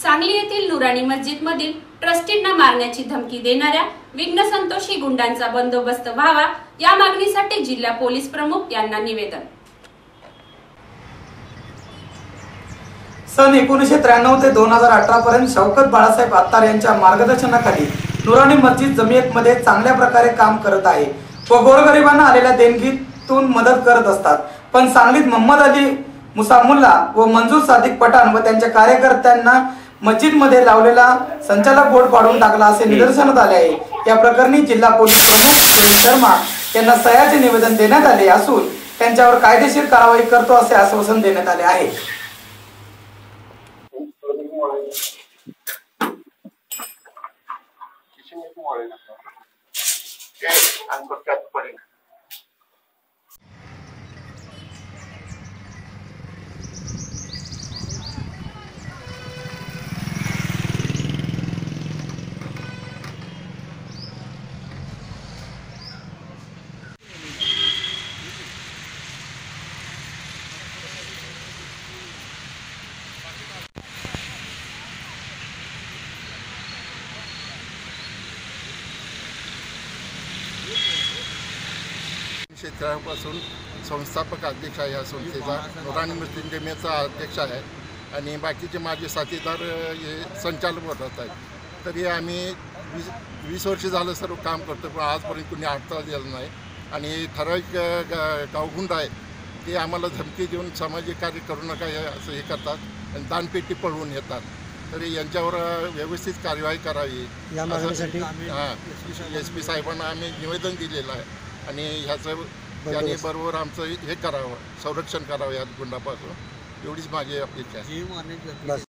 सांगली येथील नुरानी मस्जिद मधील ट्रस्टींना मारण्याची धमकी देणाऱ्या विघ्न संतोषी गुंडांचा बंदोबस्त व्हावा या मागणीसाठी जिल्हा पोलीस प्रमुख यांना निवेदन। सन 1993 ते 2018 पर्यंत शौकत बाळासाहेब अत्तार यांच्या मार्गदर्शनाखाली नुरानी मस्जिद जमियत मध्ये चांगल्या प्रकारे काम करत आहे व गोरगरिबांना आलेल्या देणगीतून मदत करत असतात। पण सांगलीत मोहम्मद अली मुसा मुल्ला व मंजूर सादिक पठाण व त्यांच्या कार्यकर्त्यांना मस्जिद मध्ये लावलेला संचालक बोर्ड पाडून टाकला असे निदर्शनास आले आहे। या प्रकरणी जिल्हा पोलीस प्रमुख सुनील शर्मा यांना सह्याचे निवेदन देण्यात आले असून त्यांच्यावर कायदेशीर कारवाई करतो असे आश्वासन देण्यात आले आहे। क्षेत्रापासून संस्थापक अध्यक्ष आहे या संस्थेचा, नुरानी मस्जिद जमियतचा अध्यक्ष आहे आणि बाकीचे माझे साथीदार हे संचालक होत आहेत। तरी आम्ही 20 वर्ष झालं सर्व काम करतो, पण आजपर्यंत कुणी अडथळा दिला नाही आणि ठराविक गावगुंड आहे ते आम्हाला धमकी देऊन सामाजिक कार्य करू नका असं हे करतात आणि दानपेटी पळवून येतात। तरी यांच्यावर व्यवस्थित कार्यवाही करावी यासाठी SP साहेबांना आम्ही निवेदन दिलेलं आहे आणि ह्याचं त्यांनी बरोबर आमचं हे करावं, संरक्षण करावं या गुंडापासून, एवढीच माझी अपेक्षा आहे।